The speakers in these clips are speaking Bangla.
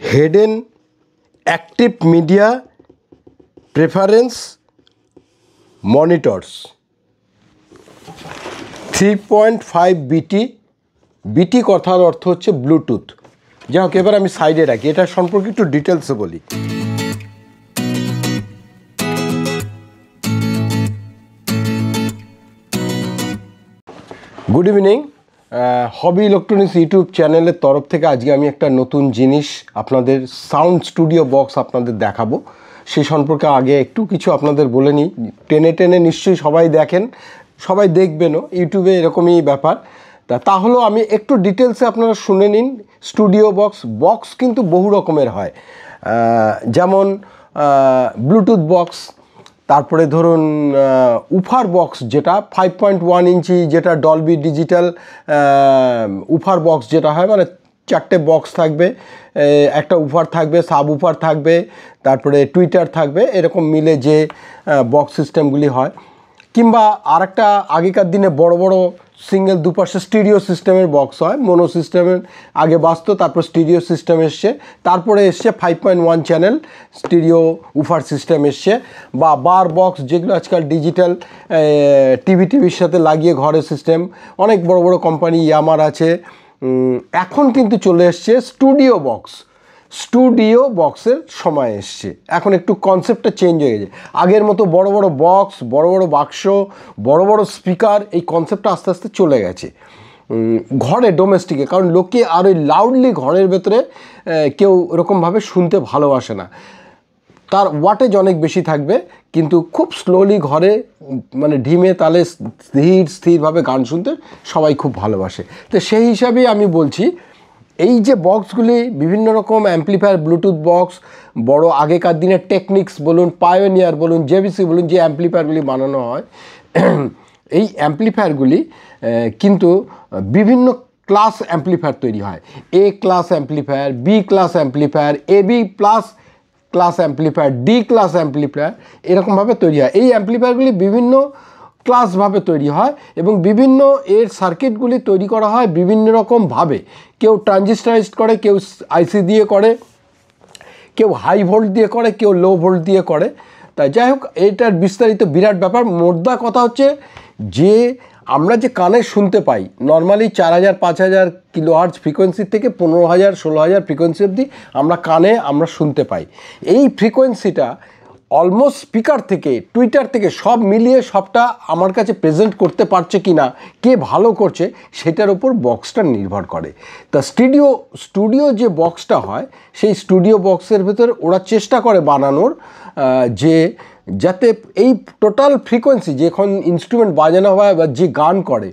Haden active media preference monitors 3.5 BT কথার অর্থ হচ্ছে ব্লুটুথ। যাই হোক, এবার আমি সাইডে রাখি, এটা সম্পর্কে একটু ডিটেলসে বলি। গুড ইভিনিং, হবি ইলেকট্রনিক্স ইউটিউব চ্যানেলের তরফ থেকে আজকে আমি একটা নতুন জিনিস আপনাদের সাউন্ড স্টুডিও বক্স আপনাদের দেখাবো। সেই সম্পর্কে আগে একটু কিছু আপনাদের বলে নিই। টেনে নিশ্চয়ই সবাই দেখেন, সবাই দেখবেনও, ইউটিউবে এরকমই ব্যাপার। তাহলেও আমি একটু ডিটেলসে আপনারা শুনে নিন। স্টুডিও বক্স কিন্তু বহু রকমের হয়, যেমন ব্লুটুথ বক্স, তারপরে ধরুন উফার বক্স, যেটা 5.1 ইঞ্চি, যেটা ডলবি ডিজিটাল উফার বক্স যেটা হয়, মানে 4টে বক্স থাকবে, একটা উফার থাকবে, সাব উফার থাকবে, তারপরে টুইটার থাকবে, এরকম মিলে যে বক্স সিস্টেমগুলি হয়। কিংবা আরেকটা আগেকার দিনে বড় বড় সিঙ্গেল দুপাশে স্টিরিও সিস্টেমের বক্স হয়। মোনো সিস্টেমের আগে বাজতো, তারপর স্টিরিও সিস্টেম এসছে, তারপরে এসছে 5.1 চ্যানেল স্টিরিও উফার সিস্টেম এসছে, বা বার বক্স, যেগুলো আজকাল ডিজিটাল টিভির সাথে লাগিয়ে ঘরে সিস্টেম। অনেক বড় বড় কোম্পানি ইয়ামার আছে। এখন কিন্তু চলে এসছে স্টুডিও বক্সের সময় এসছে। এখন একটু কনসেপ্টটা চেঞ্জ হয়ে গেছে। আগের মতো বড় বড় বক্স, বড় বড় বাক্স, বড় বড় স্পিকার, এই কনসেপ্টটা আস্তে আস্তে চলে গেছে ঘরে, ডোমেস্টিকে। কারণ লোকে আর ওই লাউডলি ঘরের ভেতরে কেউ এরকমভাবে শুনতে ভালোবাসে না। তার ওয়াটেজ অনেক বেশি থাকবে, কিন্তু খুব স্লোলি ঘরে, মানে ঢিমে তালে স্থিরভাবে গান শুনতে সবাই খুব ভালোবাসে। তো সেই হিসাবেই আমি বলছি, এই যে বক্সগুলি বিভিন্ন রকম অ্যাম্প্লিফায়ার, ব্লুটুথ বক্স, বড় আগেকার দিনে টেকনিক্স বলুন, পায়োনিয়ার বলুন, জেবিসি বলুন, যে অ্যাম্প্লিফায়ারগুলি বানানো হয়, এই অ্যাম্প্লিফায়ারগুলি কিন্তু বিভিন্ন ক্লাস অ্যাম্প্লিফায়ার তৈরি হয়। A class amplifier, B class amplifier, AB plus class amplifier, D class amplifier, এরকমভাবে তৈরি হয়। এই অ্যাম্প্লিফায়ারগুলি বিভিন্ন ক্লাসভাবে তৈরি হয় এবং বিভিন্ন এর সার্কিটগুলি তৈরি করা হয় বিভিন্ন রকমভাবে। কেউ ট্রানজিস্টারাইজড করে, কেউ আইসি দিয়ে করে, কেউ হাই ভোল্ট দিয়ে করে, কেউ লো ভোল্ট দিয়ে করে। তাই যাই হোক, এইটার বিস্তারিত বিরাট ব্যাপার। মোদ্দা কথা হচ্ছে যে আমরা যে কানে শুনতে পাই, নর্মালি 4000-5000 কিলোহার্টজ ফ্রিকোয়েন্সি থেকে 15000-16000 ফ্রিকোয়েন্সি অবধি আমরা শুনতে পাই। এই ফ্রিকোয়েন্সিটা অলমোস্ট স্পিকার থেকে, টুইটার থেকে সব মিলিয়ে সবটা আমার কাছে প্রেজেন্ট করতে পারছে কি না, কে ভালো করছে, সেটার উপর বক্সটা নির্ভর করে। তা স্টুডিও যে বক্সটা হয়, সেই স্টুডিও বক্সের ভেতর ওরা চেষ্টা করে বানানোর যে যাতে এই টোটাল ফ্রিকোয়েন্সি, যখন ইনস্ট্রুমেন্ট বাজানো হয় বা যে গান করে,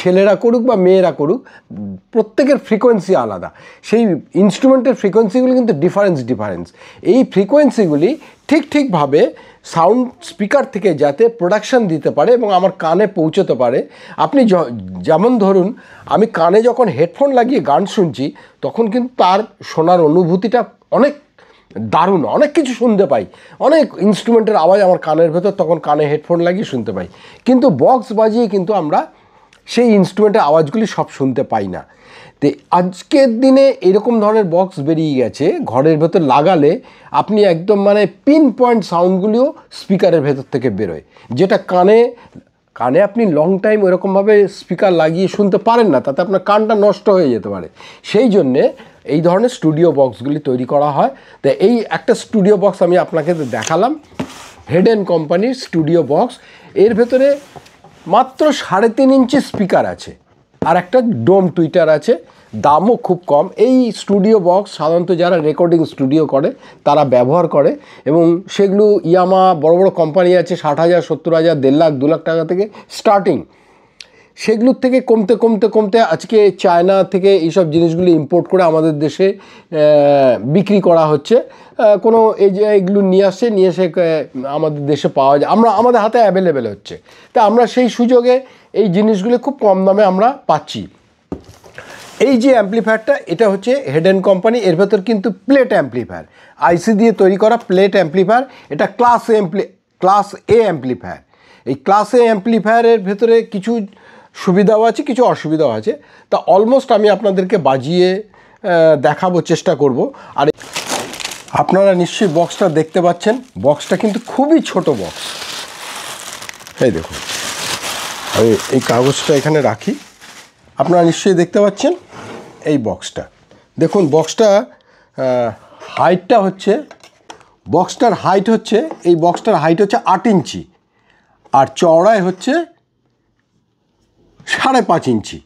ছেলেরা করুক বা মেয়েরা করুক, প্রত্যেকের ফ্রিকোয়েন্সি আলাদা। সেই ইনস্ট্রুমেন্টের ফ্রিকোয়েন্সিগুলি কিন্তু ডিফারেন্স। এই ফ্রিকোয়েন্সিগুলি ঠিকভাবে সাউন্ড স্পিকার থেকে যাতে প্রোডাকশান দিতে পারে এবং আমার কানে পৌঁছতে পারে। আপনি যেমন ধরুন, আমি কানে যখন হেডফোন লাগিয়ে গান শুনছি, তখন কিন্তু তার শোনার অনুভূতিটা অনেক দারুণ, অনেক কিছু শুনতে পাই, অনেক ইনস্ট্রুমেন্টের আওয়াজ আমার কানের ভেতর, তখন কানে হেডফোন লাগিয়ে শুনতে পাই। কিন্তু বক্স বাজিয়ে কিন্তু আমরা সেই ইনস্ট্রুমেন্টের আওয়াজগুলি সব শুনতে পাই না। তো আজকের দিনে এরকম ধরনের বক্স বেরিয়ে গেছে, ঘরের ভেতর লাগালে আপনি একদম মানে পিন পয়েন্ট সাউন্ডগুলিও স্পিকারের ভেতর থেকে বেরোয়, যেটা কানে আপনি লং টাইম ওরকমভাবে স্পিকার লাগিয়ে শুনতে পারেন না, তাতে আপনার কানটা নষ্ট হয়ে যেতে পারে। সেই জন্যে এই ধরনের স্টুডিও বক্সগুলি তৈরি করা হয়। তো এই একটা স্টুডিও বক্স আমি আপনাকে দেখালাম, হেডেন কোম্পানির স্টুডিও বক্স। এর ভেতরে মাত্র 3.5 ইঞ্চি স্পিকার আছে, আর একটা ডোম টুইটার আছে, দামও খুব কম। এই স্টুডিও বক্স সাধারণত যারা রেকর্ডিং স্টুডিও করে তারা ব্যবহার করে, এবং সেগুলো ইয়ামা বড় বড় কোম্পানি আছে, 60,000, 70,000, 1.5 লাখ, 2 লাখ টাকা থেকে স্টার্টিং। সেগুলোর থেকে কমতে আজকে চায়না থেকে এইসব জিনিসগুলি ইম্পোর্ট করে আমাদের দেশে বিক্রি করা হচ্ছে। কোনো এই যে এগুলো নিয়ে এসে আমাদের দেশে পাওয়া যায়, আমাদের হাতে অ্যাভেলেবেল হচ্ছে। তা আমরা সেই সুযোগে এই জিনিসগুলি খুব কম দামে আমরা পাচ্ছি। এই যে অ্যাম্প্লিফায়ারটা, এটা হচ্ছে হেডেন কোম্পানি। এর ভেতর কিন্তু প্লেট অ্যাম্প্লিফায়ার, আইসি দিয়ে তৈরি করা প্লেট অ্যাম্প্লিফায়ার। এটা ক্লাস এ অ্যাম্প্লিফায়ার। এই ক্লাস এ অ্যাম্প্লিফায়ারের ভেতরে কিছু সুবিধাও আছে, কিছু অসুবিধাও আছে। তা অলমোস্ট আমি আপনাদেরকে বাজিয়ে দেখাবো, চেষ্টা করব। আর আপনারা নিশ্চয়ই বক্সটা দেখতে পাচ্ছেন, বক্সটা কিন্তু খুবই ছোট বক্স। এই দেখুন, আমি এই কাগজটা এখানে রাখি, আপনারা নিশ্চয়ই দেখতে পাচ্ছেন এই বক্সটা। দেখুন বক্সটা হাইটটা হচ্ছে, বক্সটার হাইট হচ্ছে, এই বক্সটার হাইট হচ্ছে 8 ইঞ্চি, আর চওড়ায় হচ্ছে 5.5 ইঞ্চি।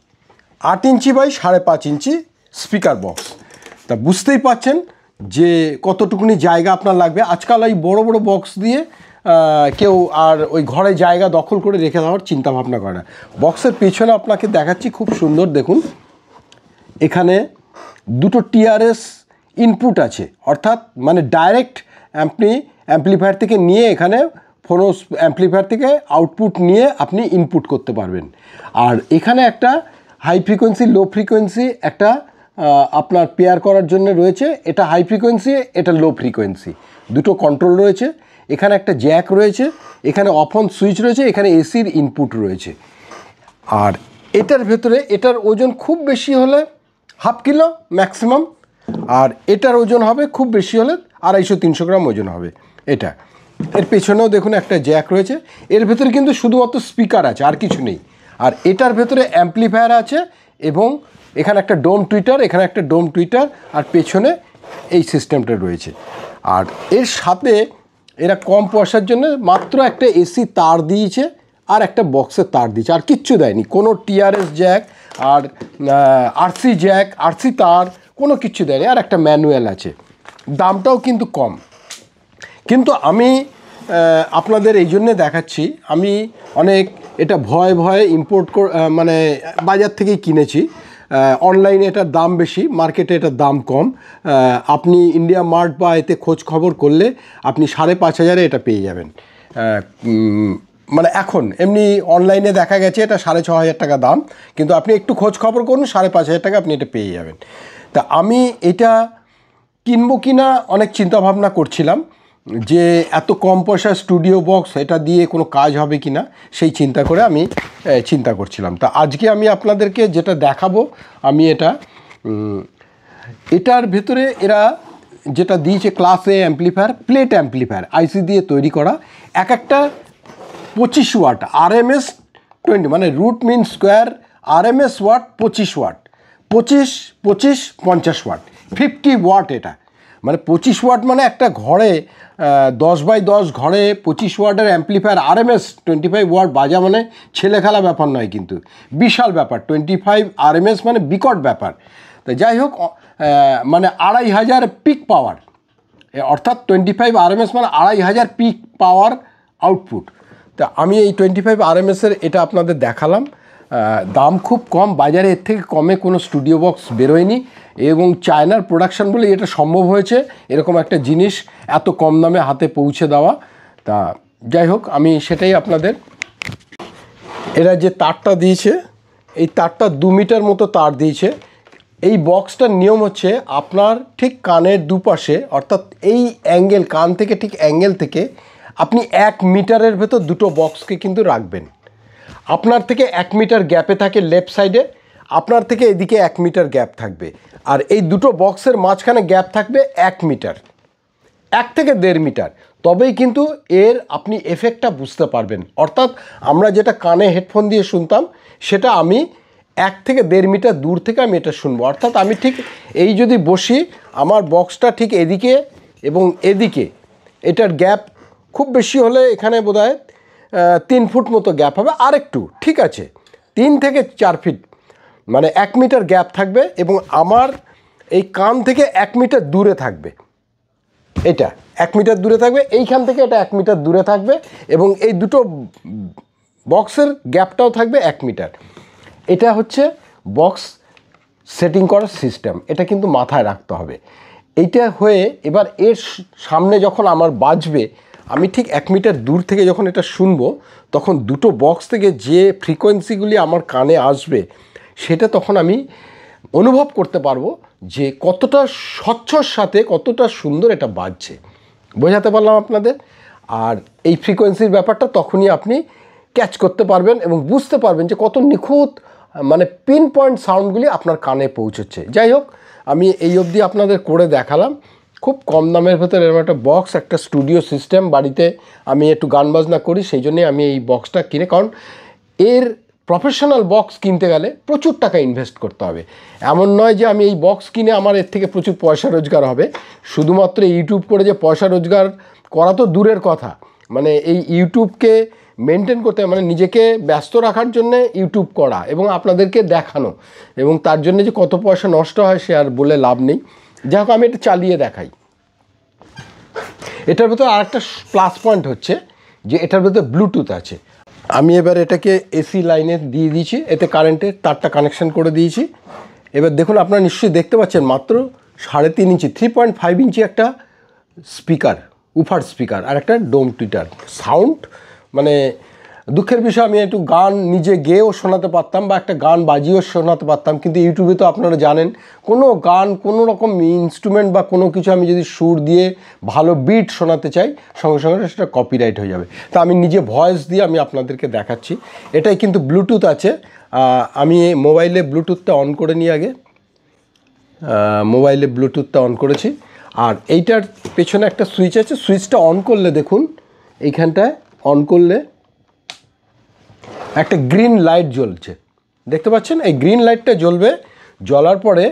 8 inch by 5.5 inch speaker box. তা বুঝতেই পাচ্ছেন যে কতটুকুনি জায়গা আপনার লাগবে। আজকাল এই বড় বড় বক্স দিয়ে কেউ আর ওই ঘরে জায়গা দখল করে রেখে দেওয়ার চিন্তা ভাবনা করে না। বক্সের পেছনে আপনাকে দেখাচ্ছি, খুব সুন্দর দেখুন, এখানে দুটো টিআরএস ইনপুট আছে, অর্থাৎ মানে ডাইরেক্ট আপনি অ্যাম্পলিফায়ার থেকে নিয়ে এখানে ফোনো অ্যাম্পলিফায়ার থেকে আউটপুট নিয়ে আপনি ইনপুট করতে পারবেন। আর এখানে একটা হাই ফ্রিকোয়েন্সি লো ফ্রিকোয়েন্সি একটা আপনার পেয়ার করার জন্য রয়েছে। এটা হাই ফ্রিকোয়েন্সি, এটা লো ফ্রিকোয়েন্সি, দুটো কন্ট্রোল রয়েছে। এখানে একটা জ্যাক রয়েছে, এখানে অফ অন সুইচ রয়েছে, এখানে এসির ইনপুট রয়েছে। আর এটার ভেতরে, এটার ওজন খুব বেশি হলে 1/2 কিলো ম্যাক্সিমাম, আর এটার ওজন হবে খুব বেশি হলে 250-300 গ্রাম ওজন হবে এটা। এর পেছনেও দেখুন একটা জ্যাক রয়েছে। এর ভেতরে কিন্তু শুধুমাত্র স্পিকার আছে, আর কিছু নেই। আর এটার ভেতরে অ্যাম্পলিফায়ার আছে, এবং এখানে একটা ডোম টুইটার, এখানে একটা ডোম টুইটার, আর পেছনে এই সিস্টেমটা রয়েছে। আর এর সাথে এরা কম পয়সার জন্য মাত্র একটা এসি তার দিয়েছে, আর একটা বক্সের তার দিয়েছে, আর কিচ্ছু দেয়নি। কোনো টিআরএস জ্যাক আর আরসি জ্যাক, আরসি তার কোনো কিচ্ছু দেয়নি, আর একটা ম্যানুয়াল আছে। দামটাও কিন্তু কম। কিন্তু আমি আপনাদের এই জন্যে দেখাচ্ছি, আমি অনেক এটা ভয়ে ভয়ে ইম্পোর্ট মানে বাজার থেকেই কিনেছি। অনলাইনে এটার দাম বেশি, মার্কেটে এটার দাম কম। আপনি ইন্ডিয়া মার্ট বা এতে খোঁজ খবর করলে আপনি 5,500 এটা পেয়ে যাবেন। মানে এখন এমনি অনলাইনে দেখা গেছে এটা 6,500 টাকা দাম, কিন্তু আপনি একটু খোঁজ খবর করুন, 5,500 টাকা আপনি এটা পেয়ে যাবেন। তা আমি এটা কিনবো কিনা অনেক চিন্তাভাবনা করছিলাম, যে এত কম পয়সার স্টুডিও বক্স, এটা দিয়ে কোনো কাজ হবে কি না, সেই চিন্তা করে আমি চিন্তা করছিলাম। তা আজকে আমি আপনাদেরকে যেটা দেখাবো, আমি এটার ভেতরে এরা যেটা দিয়েছে ক্লাস এ অ্যাম্পলিফায়ার, প্লেট অ্যাম্পলিফায়ার আইসি দিয়ে তৈরি করা, এক একটা 25 ওয়াট, RMS 20, মানে root mean square, RMS watt 25 watt, 25 50 watt, 50 watt. এটা মানে 25 ওয়াট, মানে একটা ঘরে 10x10 ঘরে 25 ওয়াটের অ্যাম্পলিফায়ার RMS 25 ওয়াট বাজা মানে ছেলে খেলা ব্যাপার নয়, কিন্তু বিশাল ব্যাপার। 25 RMS মানে বিকট ব্যাপার। তো যাই হোক, মানে 2,500 পিক পাওয়ার, অর্থাৎ 25 RMS মানে 2,500 পিক পাওয়ার আউটপুট। তা আমি এই 25 RMS-এর এটা আপনাদের দেখালাম। দাম খুব কম, বাজারে এর থেকে কমে কোনো স্টুডিও বক্স বেরোয়নি, এবং চায়নার প্রোডাকশান বলে এটা সম্ভব হয়েছে, এরকম একটা জিনিস এত কম দামে হাতে পৌঁছে দেওয়া। তা যাই হোক, আমি সেটাই আপনাদের, এরা যে তারটা দিয়েছে, এই তারটা 2 মিটার মতো তার দিয়েছে। এই বক্সটার নিয়ম হচ্ছে, আপনার ঠিক কানের দুপাশে, অর্থাৎ এই অ্যাঙ্গেল, কান থেকে ঠিক অ্যাঙ্গেল থেকে আপনি 1 মিটারের ভেতর দুটো বক্সকে কিন্তু রাখবেন। আপনার থেকে 1 মিটার গ্যাপে থাকে লেফট সাইডে, আপনার থেকে এদিকে 1 মিটার গ্যাপ থাকবে, আর এই দুটো বক্সের মাঝখানে গ্যাপ থাকবে 1 মিটার, 1 থেকে 1.5 মিটার। তবেই কিন্তু এর আপনি এফেক্টটা বুঝতে পারবেন। অর্থাৎ আমরা যেটা কানে হেডফোন দিয়ে শুনতাম, সেটা আমি 1 থেকে 1.5 মিটার দূর থেকে আমি এটা শুনবো। অর্থাৎ আমি ঠিক এই যদি বসি, আমার বক্সটা ঠিক এদিকে এবং এদিকে, এটার গ্যাপ খুব বেশি হলে এখানে বোধহয় 3 ফুট মতো গ্যাপ হবে, আর একটু ঠিক আছে 3 থেকে 4 ফিট, মানে 1 মিটার গ্যাপ থাকবে, এবং আমার এই কান থেকে 1 মিটার দূরে থাকবে, এটা 1 মিটার দূরে থাকবে, এইখান থেকে এটা 1 মিটার দূরে থাকবে, এবং এই দুটো বক্সের গ্যাপটাও থাকবে 1 মিটার। এটা হচ্ছে বক্স সেটিং করার সিস্টেম, এটা কিন্তু মাথায় রাখতে হবে। এইটা হয়ে এবার এর সামনে যখন আমার বাজবে, আমি ঠিক 1 মিটার দূর থেকে যখন এটা শুনবো, তখন দুটো বক্স থেকে যে ফ্রিকোয়েন্সিগুলি আমার কানে আসবে, সেটা তখন আমি অনুভব করতে পারবো যে কতটা স্বচ্ছর সাথে কতটা সুন্দর এটা বাজছে। বোঝাতে পারলাম আপনাদের? আর এই ফ্রিকোয়েন্সির ব্যাপারটা তখনই আপনি ক্যাচ করতে পারবেন এবং বুঝতে পারবেন যে কত নিখুঁত, মানে পিন পয়েন্ট সাউন্ডগুলি আপনার কানে পৌঁছচ্ছে। যাই হোক, আমি এই অবধি আপনাদের করে দেখালাম। খুব কম দামের ভেতরে এরকম একটা বক্স, একটা স্টুডিও সিস্টেম। বাড়িতে আমি একটু গান বাজনা করি, সেই জন্যই আমি এই বক্সটা কিনে, কারণ এর প্রফেশনাল বক্স কিনতে গেলে প্রচুর টাকা ইনভেস্ট করতে হবে। এমন নয় যে আমি এই বক্স কিনে আমার এর থেকে প্রচুর পয়সা রোজগার হবে। শুধুমাত্র ইউটিউব করে যে পয়সা রোজগার করা তো দূরের কথা, মানে এই ইউটিউবকে মেনটেন করতে, মানে নিজেকে ব্যস্ত রাখার জন্যে ইউটিউব করা এবং আপনাদেরকে দেখানো, এবং তার জন্য যে কত পয়সা নষ্ট হয় সে আর বলে লাভ নেই। যাই হোক, আমি এটা চালিয়ে দেখাই। এটার ভেতরে আরেকটা প্লাস পয়েন্ট হচ্ছে যে এটার ভেতরে ব্লুটুথ আছে। আমি এবার এটাকে এসি লাইনে দিয়ে দিয়েছি, এতে কারেন্টের তারটা কানেকশন করে দিয়েছি। এবার দেখুন, আপনারা নিশ্চয়ই দেখতে পাচ্ছেন মাত্র 3.5 ইঞ্চি 3.5 ইঞ্চি একটা স্পিকার, উফার স্পিকার, আর একটা ডোম টুইটার সাউন্ড। মানে দুঃখের বিষয়, আমি একটু গান নিজে গেয়েও শোনাতে পারতাম বা একটা গান বাজিয়েও শোনাতে পারতাম, কিন্তু ইউটিউবে তো আপনারা জানেন কোনো গান, কোনো রকম ইনস্ট্রুমেন্ট বা কোনো কিছু আমি যদি সুর দিয়ে ভালো বিট শোনাতে চাই, সঙ্গে সঙ্গে সেটা কপিরাইট হয়ে যাবে। তা আমি নিজে ভয়েস দিয়ে আমি আপনাদেরকে দেখাচ্ছি। এটাই কিন্তু ব্লুটুথ আছে। আমি মোবাইলে ব্লুটুথটা অন করে নিই আগে। মোবাইলে ব্লুটুথটা অন করেছি, আর এইটার পেছনে একটা সুইচ আছে। সুইচটা অন করলে দেখুন, এইখানটায় অন করলে একটা গ্রিন লাইট জ্বলছে, দেখতে পাচ্ছেন? এই গ্রিন লাইটটা জ্বলবে। জ্বলার পরে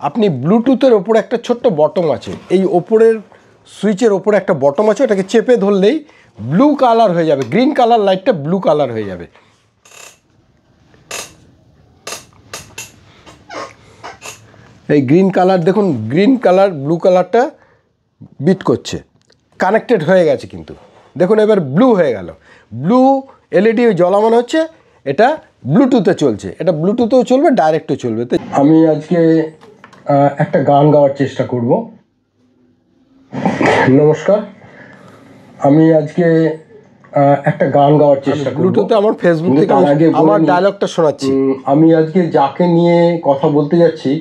আপনি ব্লুটুথের ওপরে একটা ছোট্ট বটম আছে, এই ওপরের সুইচের ওপরে একটা বটম আছে, ওটাকে চেপে ধরলেই ব্লু কালার হয়ে যাবে, গ্রিন কালার লাইটটা ব্লু কালার হয়ে যাবে। এই গ্রিন কালার দেখুন, গ্রিন কালার ব্লু কালারটা বিট করছে, কানেক্টেড হয়ে গেছে। কিন্তু দেখুন এবার ব্লু হয়ে গেল, ব্লু এলইডি জ্বলা মনে হচ্ছে এটা ব্লুটুথে চলছে। এটা ব্লুটুথেও চলবে, ডাইরেক্টও চলবে। তো আমি আজকে একটা গান গাওয়ার চেষ্টা করব। নমস্কার, আমি আজকে একটা গান গাওয়ার চেষ্টা করব। ব্লুটুথে আমার ফেসবুক থেকে আমার ডায়লগটা শোনাচ্ছি। আমি আজকে যাকে নিয়ে কথা বলতে যাচ্ছি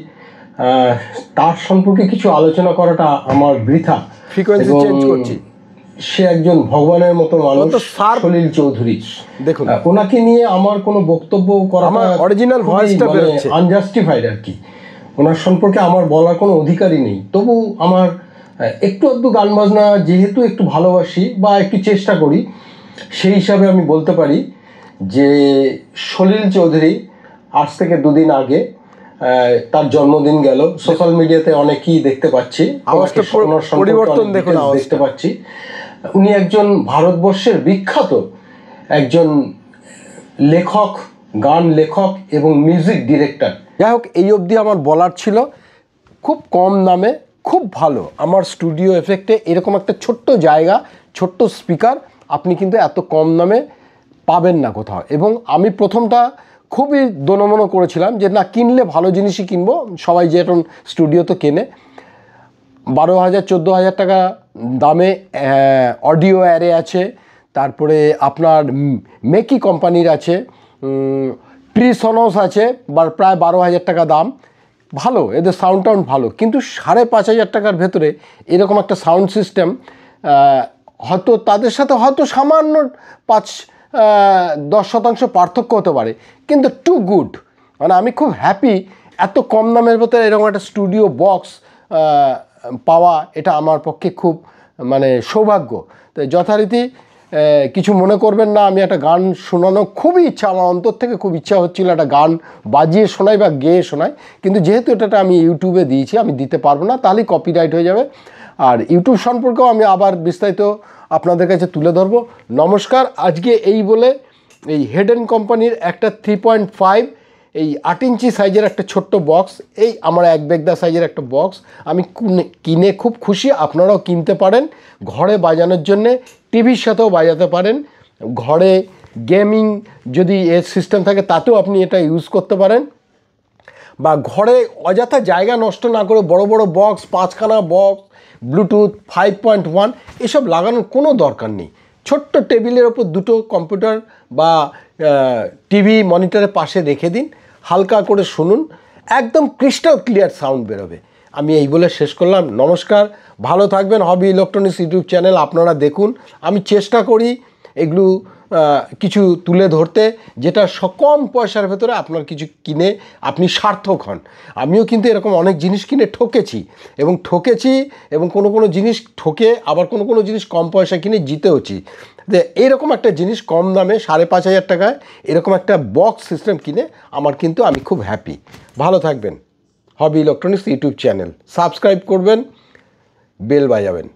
তার সম্পর্কে কিছু আলোচনা করাটা আমার বৃথা। ফ্রিকোয়েন্সি চেঞ্জ করছি। সে একজন ভগবানের মতো মানুষ, সলিল চৌধুরী। দেখুন, ওনাকে নিয়ে আমার কোনো বক্তব্য করা, আমার অরিজিনাল ভয়েসটা বেরোচ্ছে, আনজাস্টিফাইড আর কি। ওনার সম্পর্কে আমার বলার কোনো অধিকারই নেই। তবু আমার একটু আধটু গান বাজনা যেহেতু একটু ভালোবাসি বা একটু চেষ্টা করি, সেই হিসাবে আমি বলতে পারি যে সলিল চৌধুরী আজ থেকে 2 দিন আগে তার জন্মদিন গেল। সোশ্যাল মিডিয়াতে অনেকেই দেখতে পাচ্ছি, পরিবর্তন দেখতে পাচ্ছি। উনি একজন ভারতবর্ষের বিখ্যাত একজন লেখক, গান লেখক এবং মিউজিক ডিরেক্টর। যাই হোক, এই অবধি আমার বলার ছিল। খুব কম দামে, খুব ভালো আমার স্টুডিও এফেক্টে এরকম একটা ছোট্ট জায়গা, ছোট্ট স্পিকার আপনি কিন্তু এত কম দামে পাবেন না কোথাও। এবং আমি প্রথমটা খুবই দোনমনো করেছিলাম যে না, কিনলে ভালো জিনিসই কিনবো। সবাই যে এখন স্টুডিও তো কেনে 12,000 14,000 টাকা দামে অডিও অ্যারে আছে, তারপরে আপনার মেকি কোম্পানির আছে, ট্রিসনস আছে, প্রায় 12,000 টাকা দাম। ভালো, এদের সাউন্ড টাউন্ড ভালো, কিন্তু 5,500 টাকার ভেতরে এরকম একটা সাউন্ড সিস্টেম হয়তো তাদের সাথে হয়তো সামান্য 5-10% পার্থক্য হতে পারে, কিন্তু টু গুড। মানে আমি খুব হ্যাপি এত কম দামের ভেতরে এরকম একটা স্টুডিও বক্স পাওয়া, এটা আমার পক্ষে খুব মানে সৌভাগ্য। তো যথারীতি কিছু মনে করবেন না, আমি একটা গান শোনানো খুবই ইচ্ছা, আমার অন্তর থেকে খুব ইচ্ছা হচ্ছিল একটা গান বাজিয়ে শোনাই বা গেয়ে শোনাই, কিন্তু যেহেতু এটা আমি ইউটিউবে দিয়েছি, আমি দিতে পারবো না, তাহলেই কপিরাইট হয়ে যাবে। আর ইউটিউব সম্পর্কেও আমি আবার বিস্তারিত আপনাদের কাছে তুলে ধরবো। নমস্কার, আজকে এই বলে এই হেডেন কোম্পানির একটা 3.5 এই 8 ইঞ্চি সাইজের একটা ছোট্ট বক্স, এই আমার 1 বেগদা সাইজের একটা বক্স আমি কিনে খুব খুশি। আপনারাও কিনতে পারেন ঘরে বাজানোর জন্যে, টিভির সাথেও বাজাতে পারেন। ঘরে গেমিং যদি এর সিস্টেম থাকে তাতেও আপনি এটা ইউজ করতে পারেন, বা ঘরে অযথা জায়গা নষ্ট না করে বড় বড় বক্স, 5খানা বক্স, ব্লুটুথ 5.1 এসব লাগানোর কোনো দরকার নেই। ছোট্ট টেবিলের ওপর 2টো কম্পিউটার বা টিভি মনিটরের পাশে রেখে দিন, হালকা করে শুনুন, একদম ক্রিস্টাল ক্লিয়ার সাউন্ড বেরোবে। আমি এই বলে শেষ করলাম। নমস্কার, ভালো থাকবেন। হবি ইলেকট্রনিক্স ইউটিউব চ্যানেল আপনারা দেখুন, আমি চেষ্টা করি এগুলো কিছু তুলে ধরতে, যেটা কম পয়সার ভেতরে আপনার কিছু কিনে আপনি সার্থক হন। আমিও কিন্তু এরকম অনেক জিনিস কিনে ঠকেছি এবং কোনো জিনিস ঠকে আবার কোনো জিনিস কম পয়সা কিনে জিতেওছি। যে এইরকম একটা জিনিস কম দামে 5,500 টাকায় এরকম একটা বক্স সিস্টেম কিনে আমি খুব হ্যাপি। ভালো থাকবেন। হবি ইলেকট্রনিক্স ইউটিউব চ্যানেল সাবস্ক্রাইব করবেন, বেল বাজাবেন।